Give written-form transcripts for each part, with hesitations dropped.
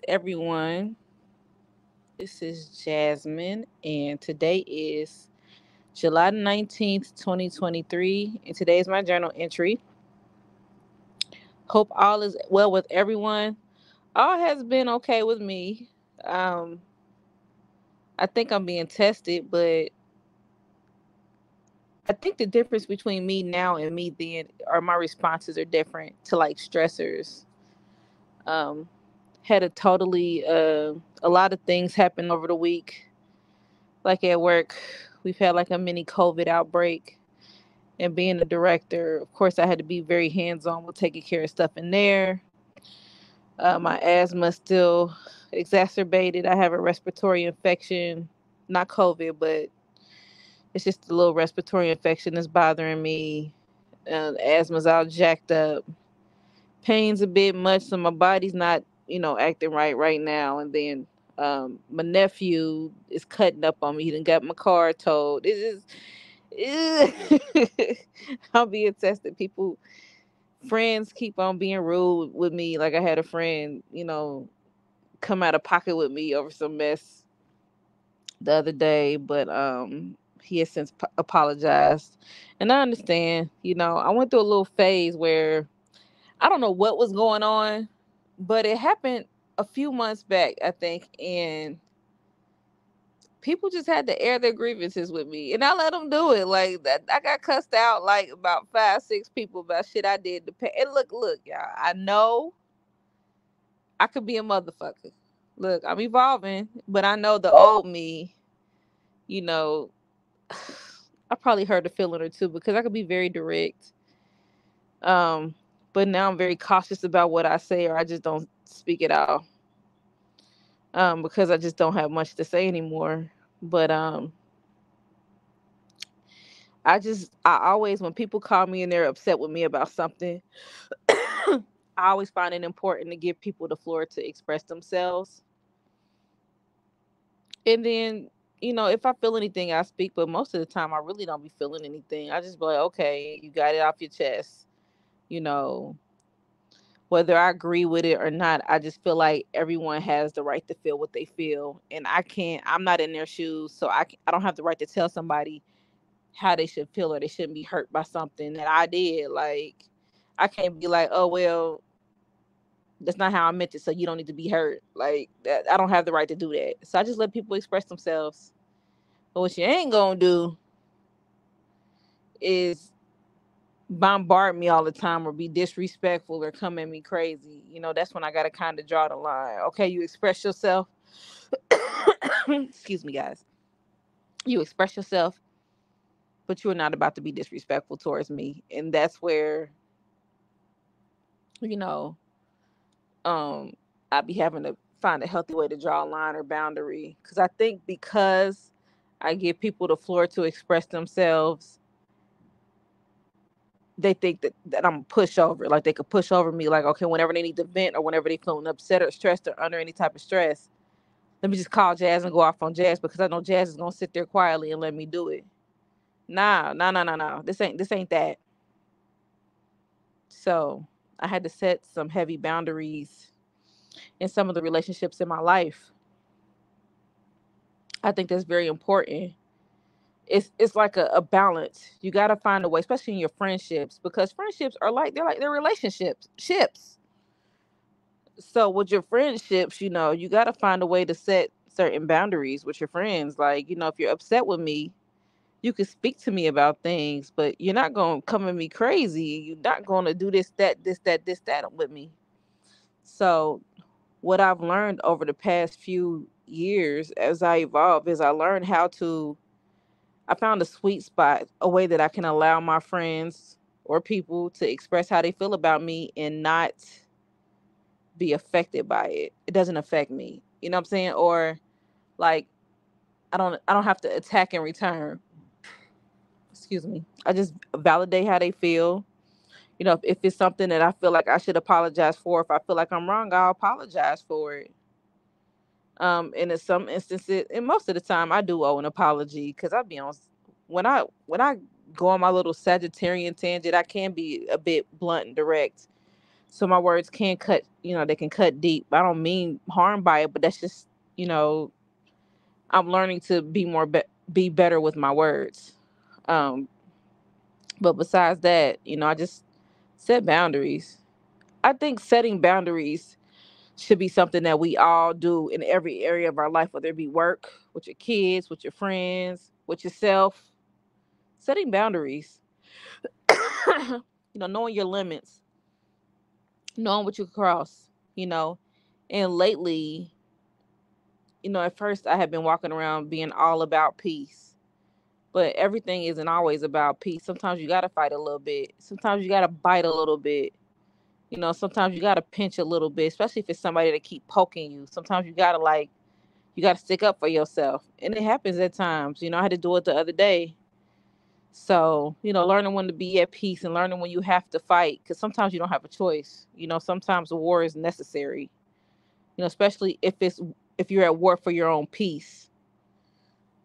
everyone. This is Jasmine, and today is July 19th, 2023, and today is my journal entry. Hope all is well with everyone. All has been okay with me. Um, I think I'm being tested, but I think the difference between me now and me then are my responses are different to like stressors. Um, had a lot of things happen over the week. Like at work, we've had like a mini COVID outbreak. And being a director, of course, I had to be very hands on with taking care of stuff in there. My asthma still exacerbated. I have a respiratory infection, not COVID, but it's just a little respiratory infection that's bothering me. Asthma's all jacked up. Pain's a bit much, so my body's not, acting right now. And then my nephew is cutting up on me. He done got my car towed. It's just, I'm being tested. Friends keep on being rude with me. Like I had a friend, come out of pocket with me over some mess the other day, but he has since apologized. And I understand, I went through a little phase where I don't know what was going on, but it happened a few months back, I think, and people just had to air their grievances with me, and I let them do it. Like that, I got cussed out like about 5, 6 people about shit I did to pay. And look, y'all. I know I could be a motherfucker. Look, I'm evolving, but I know the old me. You know, I probably hurt a feeling or two because I could be very direct. Um, but now I'm very cautious about what I say, or I just don't speak at all. Because I just don't have much to say anymore. But I always, when people call me and they're upset with me about something, I always find it important to give people the floor to express themselves. And then, if I feel anything, I speak. But most of the time, I really don't be feeling anything. I just be like, okay, you got it off your chest. You know, whether I agree with it or not, I just feel like everyone has the right to feel what they feel. And I'm not in their shoes. So I don't have the right to tell somebody how they should feel or they shouldn't be hurt by something that I did. Like, I can't be like, oh, well, that's not how I meant it, so you don't need to be hurt. Like that, I don't have the right to do that. So I just let people express themselves. But what you ain't gonna do is bombard me all the time or be disrespectful or come at me crazy. That's when I gotta kind of draw the line. Okay, you express yourself. Excuse me, guys. You express yourself, but you're not about to be disrespectful towards me. And that's where, you know, um, I be having to find a healthy way to draw a line or boundary. Because I think because I give people the floor to express themselves, they think that I'm a pushover. Like they could push over me. Like, okay, whenever they need to vent or whenever they feeling upset or stressed or under any type of stress, let me just call Jazz and go off on Jazz because I know Jazz is gonna sit there quietly and let me do it. Nah, nah, nah, nah, nah. This ain't that. So I had to set some heavy boundaries in some of the relationships in my life. I think that's very important. It's like a balance. You got to find a way, especially in your friendships, because friendships are they're relationships. Ships. So with your friendships, you got to find a way to set certain boundaries with your friends. Like, if you're upset with me, you can speak to me about things, but you're not going to come at me crazy. You're not going to do this, that with me. So what I've learned over the past few years as I evolve is I found a sweet spot, a way that I can allow my friends or people to express how they feel about me and not be affected by it. It doesn't affect me. You know what I'm saying? Or like I don't have to attack in return. Excuse me. I just validate how they feel. If it's something that I feel like I should apologize for, if I feel like I'm wrong, I'll apologize for it. And in some instances, and most of the time, I do owe an apology because I be on when I go on my little Sagittarian tangent, I can be a bit blunt and direct. So my words can cut, they can cut deep. I don't mean harm by it, but that's just, you know, I'm learning to be better with my words. Um, but besides that, I just set boundaries. I think setting boundaries should be something that we all do in every area of our life, whether it be work, with your kids, with your friends, with yourself. Setting boundaries, knowing your limits, knowing what you can cross, you know. And lately, at first I had been walking around being all about peace, but everything isn't always about peace. Sometimes you got to fight a little bit. Sometimes you got to bite a little bit. Sometimes you got to pinch a little bit, especially if it's somebody that keep poking you. Sometimes you got to stick up for yourself. And it happens at times. I had to do it the other day. So, learning when to be at peace and learning when you have to fight, because sometimes you don't have a choice. Sometimes a war is necessary, especially if you're at war for your own peace.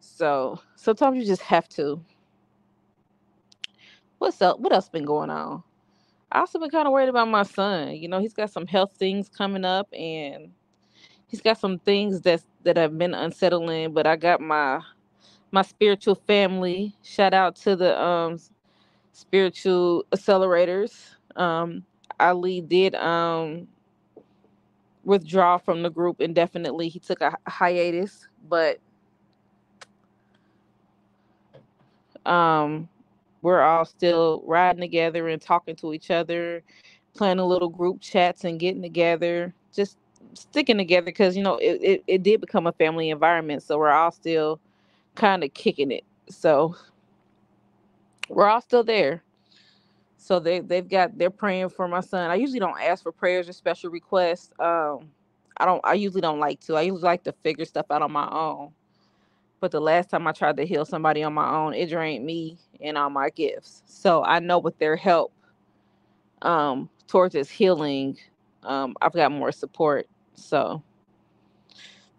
So sometimes you just have to. What's up? What else been going on? I also been kind of worried about my son. He's got some health things coming up, and he's got some things that have been unsettling. But I got my spiritual family. Shout out to the spiritual accelerators. Ali did withdraw from the group indefinitely. He took a hiatus, but um we're all still riding together and talking to each other, planning little group chats and getting together, just sticking together because it did become a family environment, so we're all still kind of kicking it. So we're all still there. So they're praying for my son. I usually don't ask for prayers or special requests. I usually don't like to. I usually like to figure stuff out on my own. But the last time I tried to heal somebody on my own, it drained me and all my gifts. So I know with their help, towards this healing, I've got more support. So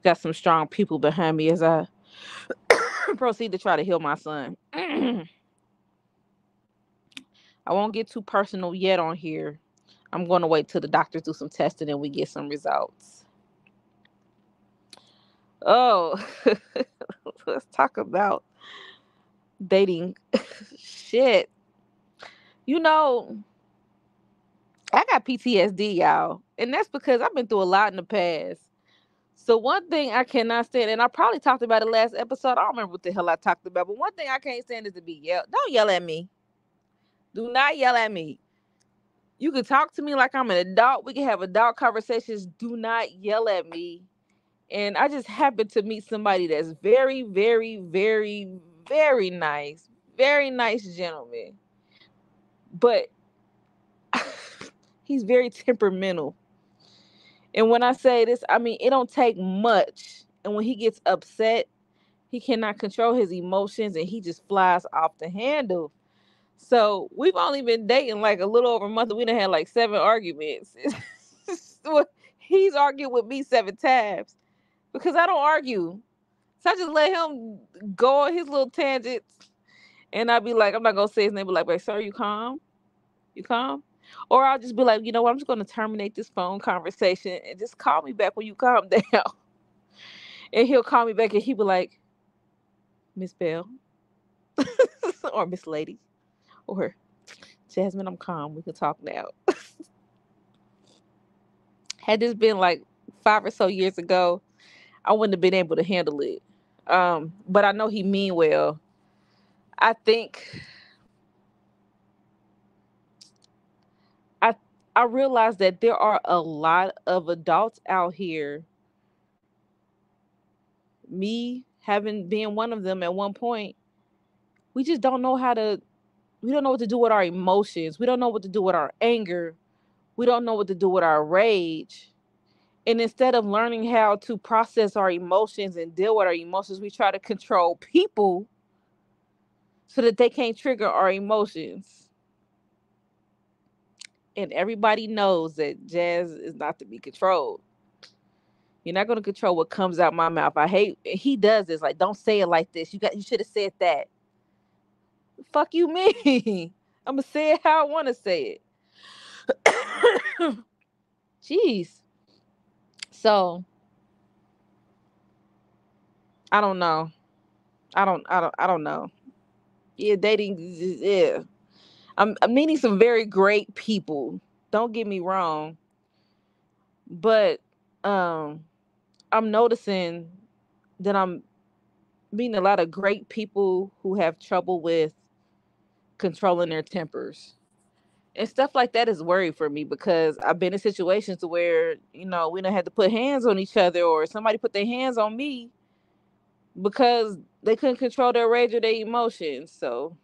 got some strong people behind me as I proceed to try to heal my son. I won't get too personal yet on here. I'm going to wait till the doctors do some testing and we get some results. Oh, let's talk about dating. Shit. You know, I got PTSD, y'all. And that's because I've been through a lot in the past. So one thing I cannot stand, and I probably talked about it last episode. I don't remember what the hell I talked about, but one thing I can't stand is to be yelled. Don't yell at me. Do not yell at me. You can talk to me like I'm an adult. We can have adult conversations. Do not yell at me. And I just happened to meet somebody that's very, very, very, very nice. Very nice gentleman. But he's very temperamental. And when I say this, I mean it don't take much. And when he gets upset, he cannot control his emotions and he just flies off the handle. So we've only been dating like a little over a month. We done had like 7 arguments. He's argued with me 7 times because I don't argue. So I just let him go on his little tangents. And I'd be like, I'm not going to say his name, but like, wait, sir, you calm? You calm? Or I'll just be like, you know what? I'm just going to terminate this phone conversation and just call me back when you calm down. And he'll call me back and he'll be like, Miss Bell or Miss Lady or Jasmine, I'm calm. We can talk now. Had this been like 5 or so years ago, I wouldn't have been able to handle it. But I know he mean well. I think I I realize that there are a lot of adults out here, me having been one of them at one point, we just don't know we don't know what to do with our emotions. We don't know what to do with our anger. We don't know what to do with our rage. And instead of learning how to process our emotions and deal with our emotions, we try to control people so that they can't trigger our emotions. And everybody knows that Jazz is not to be controlled. You're not going to control what comes out my mouth. I hate he does this. Like, don't say it like this. You should have said that. Fuck you, me. I'm gonna say it how I want to say it. Jeez. So I don't know. I don't know. Yeah, dating. Yeah, I'm meeting some very great people. Don't get me wrong, but um, I'm noticing that I'm meeting a lot of great people who have trouble with controlling their tempers. And stuff like that is worry for me because I've been in situations where, we don't have to put hands on each other or somebody put their hands on me because they couldn't control their rage or their emotions. So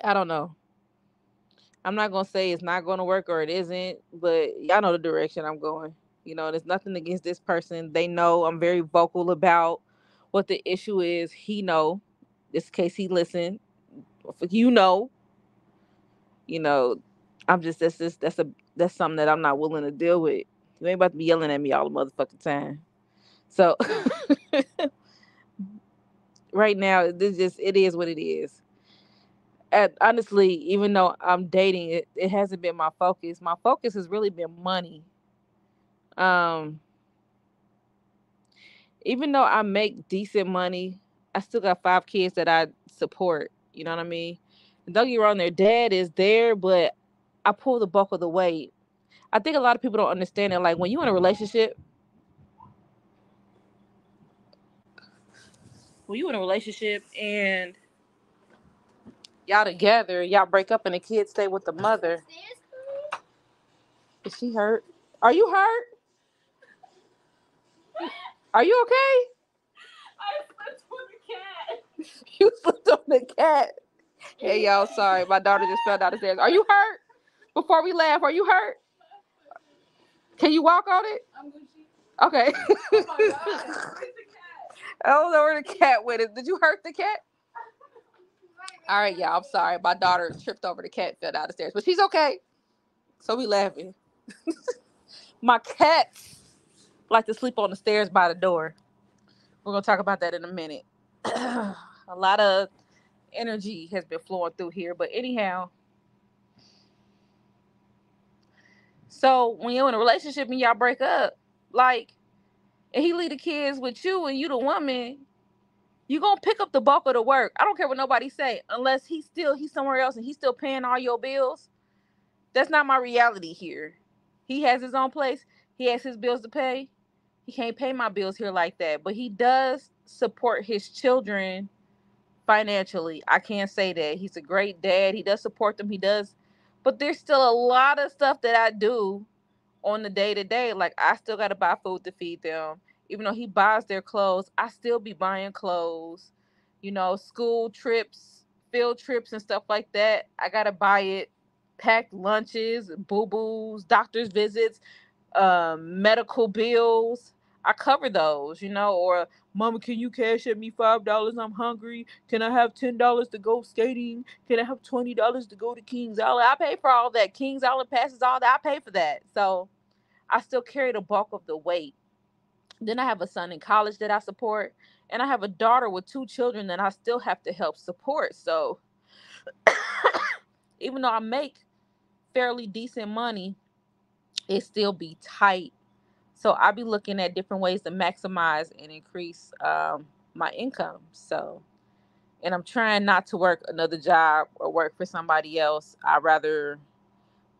I don't know. I'm not gonna say it's not gonna work or it isn't, but y'all know the direction I'm going. There's nothing against this person. They know I'm very vocal about what the issue is. He know. This case he listened. You know, you know, I'm just that's something that I'm not willing to deal with. You ain't about to be yelling at me all the motherfucking time. So right now, it is what it is. And honestly, even though I'm dating, it hasn't been my focus. My focus has really been money. Um, Even though I make decent money, I still got 5 kids that I support. You know what I mean? And don't get me wrong, their dad is there, but I pull the bulk of the weight. I think a lot of people don't understand it. Like when you in a relationship and y'all together, y'all break up and the kids stay with the mother. Is she hurt? Are you hurt? Are you okay? I slipped on the cat. You slipped on the cat. Hey y'all, sorry, my daughter just fell down the stairs. Are you hurt? Before we laugh, are you hurt? Can you walk on it? Okay. Oh my God. Where's the cat? I don't know where the cat went. Did you hurt the cat? All right, y'all. I'm sorry. My daughter tripped over the cat, fell down the stairs, but she's okay. So we laughing. My cats like to sleep on the stairs by the door. We're gonna talk about that in a minute. A lot of energy has been flowing through here, but anyhow. So when you're in a relationship and y'all break up, like, and he leave the kids with you and you the woman, you gonna pick up the bulk of the work. I don't care what nobody say, unless he's somewhere else and he's still paying all your bills. That's not my reality here. He has his own place. He has his bills to pay. He can't pay my bills here like that, but he does support his children financially. I can't say that. He's a great dad. He does support them. He does, but there's still a lot of stuff that I do on the day to day. Like I still gotta buy food to feed them. Even though he buys their clothes, I still be buying clothes. School trips, field trips and stuff like that. I gotta buy it. Packed lunches, boo boos, doctor's visits, medical bills. I cover those, or Mama, can you cash at me $5? I'm hungry. Can I have $10 to go skating? Can I have $20 to go to Kings Island? I pay for all that. Kings Island passes, all that. I pay for that. So I still carry the bulk of the weight. Then I have a son in college that I support, and I have a daughter with 2 children that I still have to help support. So even though I make fairly decent money, it still be tight. So I be looking at different ways to maximize and increase my income. So, and I'm trying not to work another job or work for somebody else. I rather,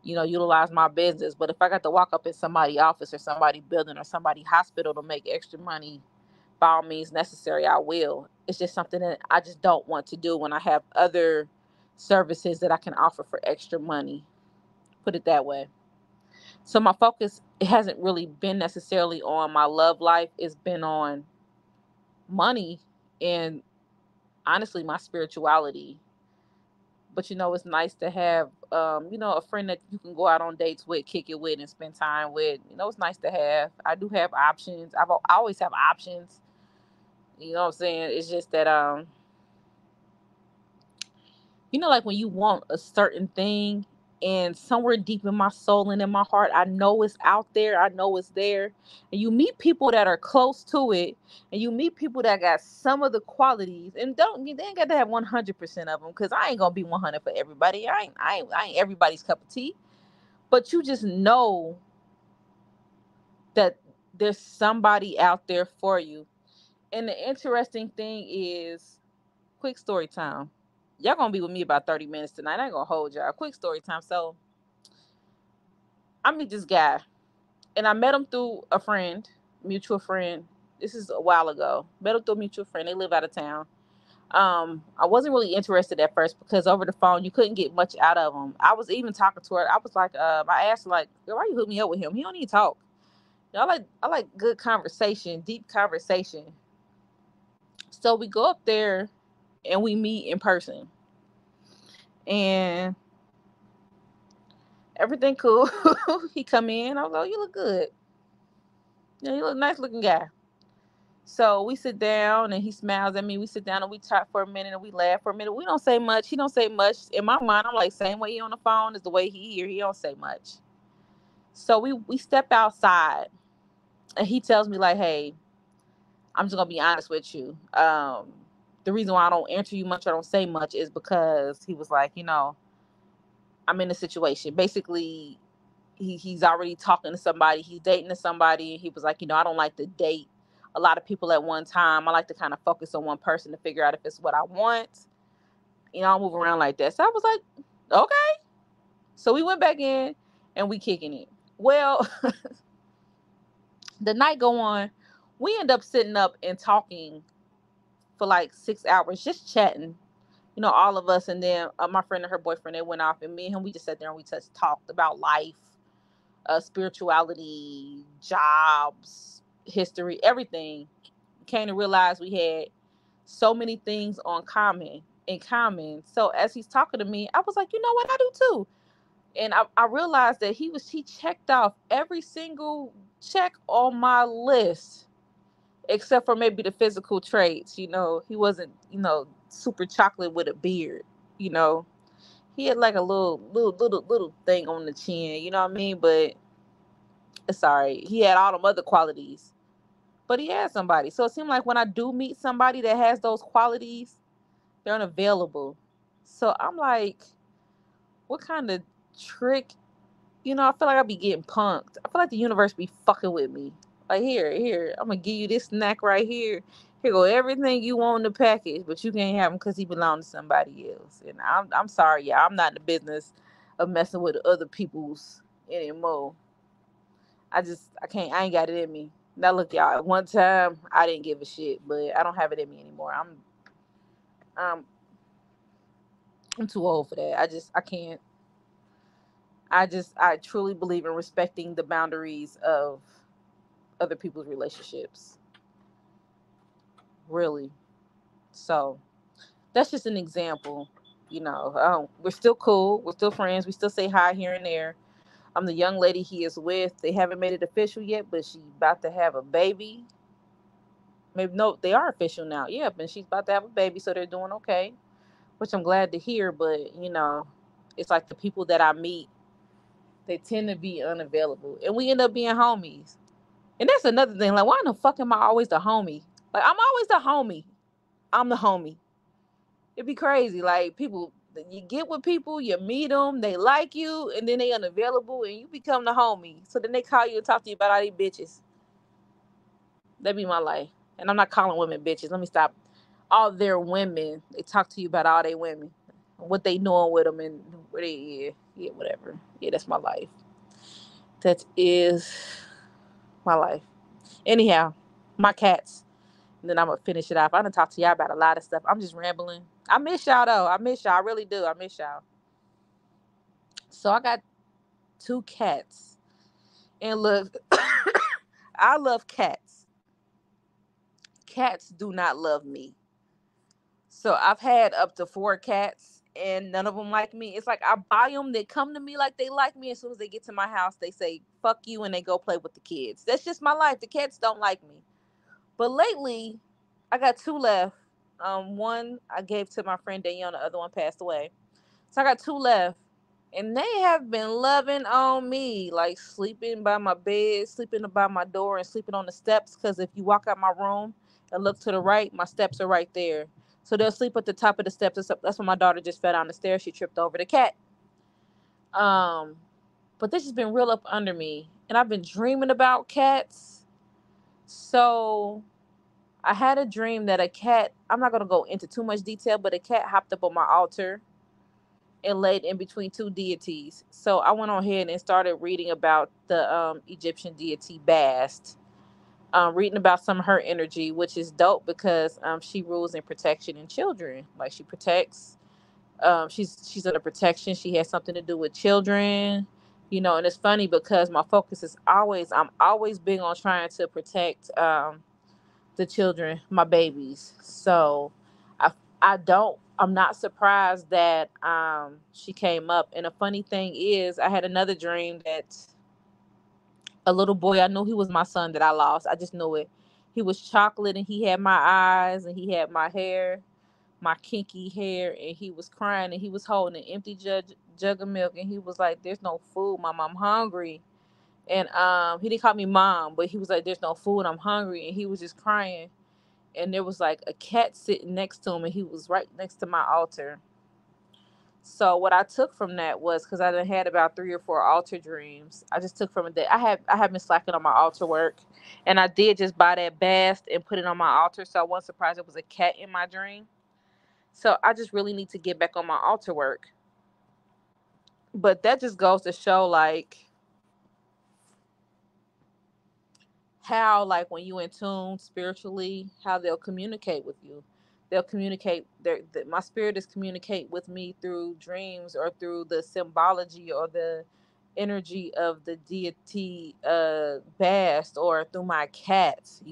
utilize my business. But if I got to walk up in somebody's office or somebody building or somebody hospital to make extra money, by all means necessary, I will. It's just something that I just don't want to do when I have other services that I can offer for extra money. Put it that way. So my focus, it hasn't really been necessarily on my love life. It's been on money and honestly my spirituality. But it's nice to have a friend that you can go out on dates with, kick it with, and spend time with. It's nice to have. I do have options. I always have options. You know what I'm saying? It's just that like when you want a certain thing and somewhere deep in my soul and in my heart, I know it's out there. I know it's there. And you meet people that are close to it, and you meet people that got some of the qualities, and they ain't got to have 100% of them, because I ain't gonna be 100 for everybody. I ain't everybody's cup of tea. but you just know that there's somebody out there for you. And the interesting thing is, quick story time. Y'all gonna be with me about 30 minutes tonight. I ain't gonna hold y'all. Quick story time. So I meet this guy, and I met him through a friend, mutual friend. This is a while ago. Met him through a mutual friend. They live out of town. I wasn't really interested at first because over the phone you couldn't get much out of him. I was even talking to her. I was like, I asked her, like, "Girl, why you hook me up with him? He don't need to talk." You know, I like good conversation, deep conversation. So we go up there and we meet in person, and everything cool. He come in. I was like, "Oh, you look good. Yeah, you look nice looking guy." So we sit down and he smiles at me. We sit down and we talk for a minute and we laugh for a minute. We don't say much. He don't say much. In my mind, I'm like, same way he on the phone is the way he here. He don't say much. So we step outside and he tells me like, "Hey, I'm just gonna be honest with you. The reason why I don't answer you much or don't say much is because," he was like, "I'm in a situation. Basically, he's already talking to somebody. He's dating to somebody. And he was like, I don't like to date a lot of people at one time. I like to kind of focus on one person to figure out if it's what I want. I'll move around like that." So I was like, "Okay." So we went back in and we kicking it. Well, the night go on. We end up sitting up and talking for like 6 hours, just chatting. All of us, and then my friend and her boyfriend, they went off, and me and him, we just sat there and we just talked about life, spirituality, jobs, history, everything. Came to realize we had so many things in common. So as he's talking to me, I was like, you know what, I do too. And I realized that he checked off every single check on my list, except for maybe the physical traits. He wasn't, super chocolate with a beard. You know, he had like a little thing on the chin. You know what I mean? But sorry, he had all them other qualities. But he had somebody. So it seemed like when I do meet somebody that has those qualities, they're unavailable. So I'm like, what kind of trick? I feel like I be getting punked. I feel like the universe be fucking with me. Like, here, I'm gonna give you this snack right here. Here go everything you want in the package, but you can't have them because he belongs to somebody else. And I'm sorry, yeah, I'm not in the business of messing with other people's anymore. I can't. I ain't got it in me. Now look, y'all. At one time, I didn't give a shit, but I don't have it in me anymore. I'm I'm too old for that. I can't. I truly believe in respecting the boundaries of other people's relationships. Really. So that's just an example. We're still cool. We're still friends. We still say hi here and there. I'm the young lady he is with. They haven't made it official yet, but she's about to have a baby. Maybe no, they are official now. Yeah, and she's about to have a baby, so they're doing okay, which I'm glad to hear. But it's like the people that I meet, they tend to be unavailable, and we end up being homies. And that's another thing. Like, why in the fuck am I always the homie? Like, I'm always the homie. I'm the homie. It'd be crazy. Like, people, you get with people, you meet them, they like you, and then they unavailable, and you become the homie. So then they call you and talk to you about all these bitches. That'd be my life. And I'm not calling women bitches. Let me stop. All their women, they talk to you about all their women, what they doing with them, and where they, yeah, whatever. Yeah, that's my life. That is my life. Anyhow, my cats. And then I'm gonna finish it off. I'm gonna talk to y'all about a lot of stuff. I'm just rambling. I miss y'all though. I miss y'all. I really do. I miss y'all. So I got two cats. And look, I love cats. Cats do not love me. So I've had up to 4 cats and none of them like me. It's like I buy them, they come to me like they like me. As soon as they get to my house, they say, fuck you, and they go play with the kids. That's just my life. The cats don't like me. But lately, I got 2 left. One I gave to my friend Danielle, the other one passed away. So I got 2 left. And they have been loving on me, like sleeping by my bed, sleeping by my door, and sleeping on the steps. Because if you walk out my room and look to the right, my steps are right there. So they'll sleep at the top of the steps. That's when my daughter just fell down the stairs. She tripped over the cat. Um, But this has been real up under me. And I've been dreaming about cats. So I had a dream that a cat, I'm not going to go into too much detail, but a cat hopped up on my altar and laid in between two deities. So I went on ahead and started reading about the Egyptian deity Bast, reading about some of her energy, which is dope because she rules in protection in children. Like she protects. She's under protection. She has something to do with children, and it's funny because my focus is I'm always big on trying to protect the children, my babies. So I I'm not surprised that she came up. And a funny thing is I had another dream that a little boy, I knew he was my son that I lost. I just knew it. He was chocolate and he had my eyes and he had my hair, my kinky hair, and he was crying and he was holding an empty jug of milk and he was like, "There's no food, mom, I'm hungry." And he didn't call me mom, but he was like, "There's no food, I'm hungry," and he was just crying. And there was like a cat sitting next to him and he was right next to my altar. So what I took from that was, because I done had about 3 or 4 altar dreams, I just took from it that I have been slacking on my altar work, and I did just buy that bast and put it on my altar. So I wasn't surprised it was a cat in my dream. So I just really need to get back on my altar work. But that just goes to show, like, how, like, when you in tune spiritually, how they'll communicate with you. They'll communicate. My spirit is communicate with me through dreams or through the symbology or the energy of the deity Bast, or through my cats.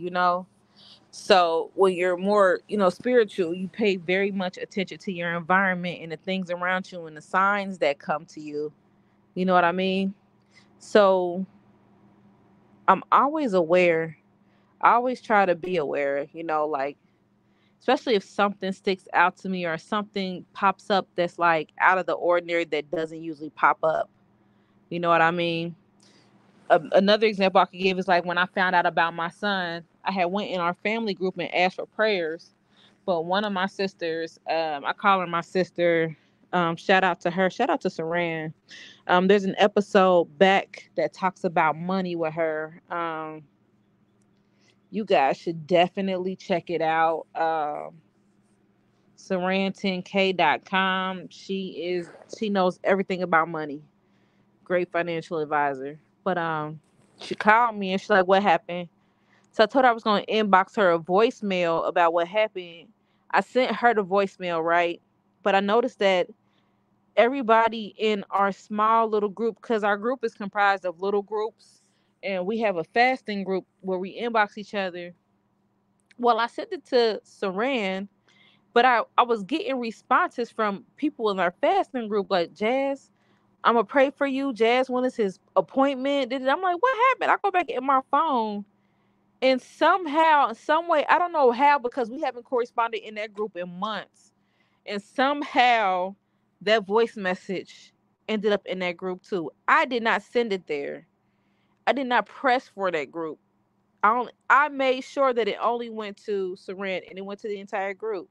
So when you're more, spiritual, you pay very much attention to your environment and the things around you and the signs that come to you. You know what I mean? So I'm always aware. I always try to be aware, like, especially if something sticks out to me or something pops up that's like out of the ordinary that doesn't usually pop up. You know what I mean? Another example I could give is like when I found out about my son, I had went in our family group and asked for prayers. But one of my sisters, I call her my sister. Shout out to her. Shout out to Saran. There's an episode back that talks about money with her. You guys should definitely check it out. Saran10k.com. She knows everything about money. Great financial advisor. But she called me and she's like, "What happened?" So I told her I was gonna inbox her a voicemail about what happened. I sent her the voicemail, right? But I noticed that everybody in our small little group, because our group is comprised of little groups, and we have a fasting group where we inbox each other. Well, I sent it to Saran, but I was getting responses from people in our fasting group like, "Jazz, I'm gonna pray for you. Jazz, when is his appointment?" I'm like, "What happened?" I go back in my phone, and somehow, some way, I don't know how, because we haven't corresponded in that group in months, and somehow that voice message ended up in that group too. I did not send it there. I did not press for that group. I made sure that it only went to Saran and it went to the entire group.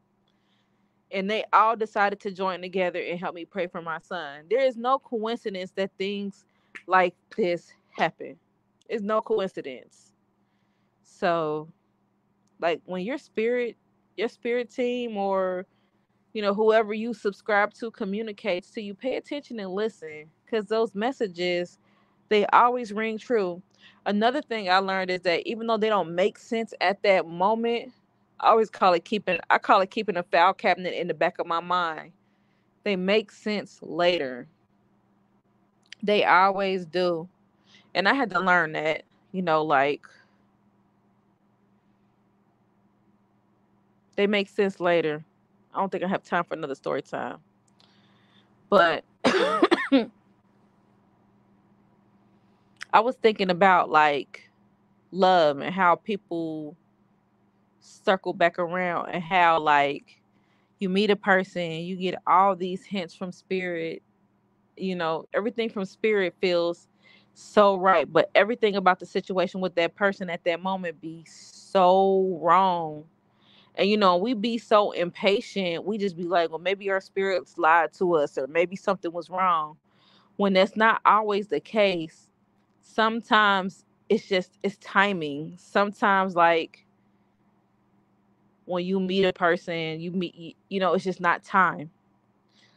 And they all decided to join together and help me pray for my son. There is no coincidence that things like this happen. It's no coincidence. So, like, when your spirit team, or whoever you subscribe to communicates to you, pay attention and listen, because those messages, they always ring true. Another thing I learned is that even though they don't make sense at that moment, I call it keeping a file cabinet in the back of my mind. They make sense later. They always do. And I had to learn that, like, they make sense later. I don't think I have time for another story time. But I was thinking about, like, love and how people circle back around, and how, like, you meet a person, you get all these hints from spirit. Everything from spirit feels so right, but everything about the situation with that person at that moment be so wrong. And we be so impatient. We just be like, well, maybe our spirits lied to us, or maybe something was wrong. when that's not always the case. Sometimes it's timing. Sometimes, like, when you meet a person, it's just not time.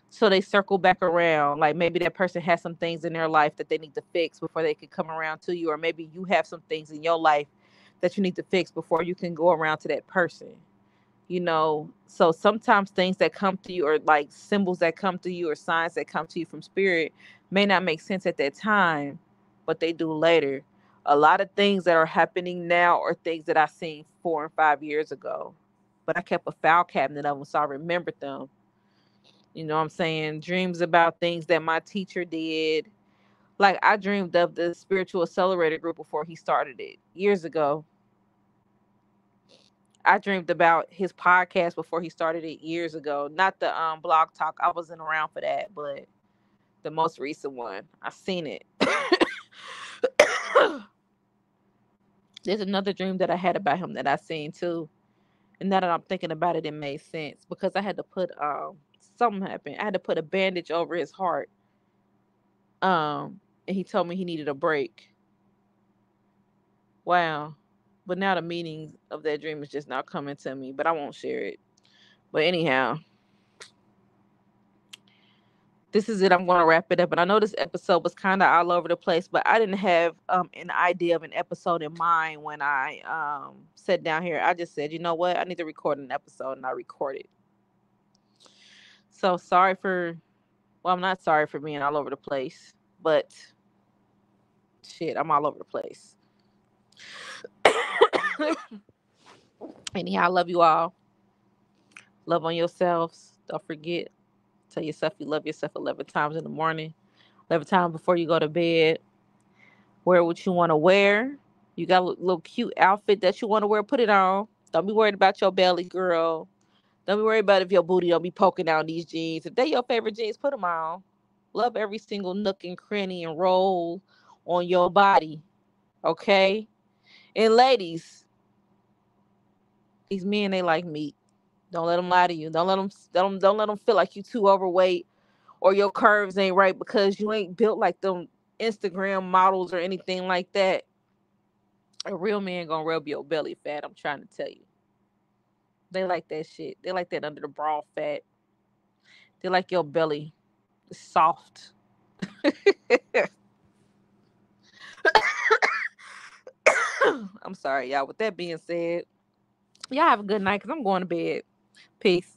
So they circle back around. Like, maybe that person has some things in their life that they need to fix before they can come around to you. Or maybe you have some things in your life that you need to fix before you can go around to that person. So sometimes things that come to you, or like symbols that come to you, or signs that come to you from spirit, may not make sense at that time, but they do later. A lot of things that are happening now are things that I seen 4 and 5 years ago, but I kept a file cabinet of them, so I remembered them. You know what I'm saying? Dreams about things that my teacher did. Like, I dreamed of the spiritual accelerator group before he started it years ago. I dreamed about his podcast before he started it years ago. Not the blog talk. I wasn't around for that, but the most recent one. I seen it. There's another dream that I had about him that I seen too. And now that I'm thinking about it, it made sense because I had to put something happened. I had to put a bandage over his heart. And he told me he needed a break. Wow. But now the meaning of that dream is just now coming to me, but I won't share it. But anyhow, this is it. I'm going to wrap it up. And I know this episode was kind of all over the place, but I didn't have an idea of an episode in mind when I sat down here. I just said, you know what? I need to record an episode, and I recorded. So I'm not sorry for being all over the place, but shit, I'm all over the place. Anyhow, I love you all. Love on yourselves. Don't forget, tell yourself you love yourself 11 times in the morning, 11 times before you go to bed. Wear what you want to wear. You got a little cute outfit that you want to wear, put it on. Don't be worried about your belly, girl. Don't be worried about if your booty don't be poking out these jeans. If they your favorite jeans, put them on. Love every single nook and cranny and roll on your body. Okay? And ladies, these men, they like meat. Don't let them lie to you. Don't let them feel like you too overweight or your curves ain't right because you ain't built like them Instagram models or anything like that. A real man gonna rub your belly fat. I'm trying to tell you. They like that shit. They like that under the bra fat. They like your belly soft. I'm sorry, y'all. With that being said, y'all have a good night because I'm going to bed. Peace.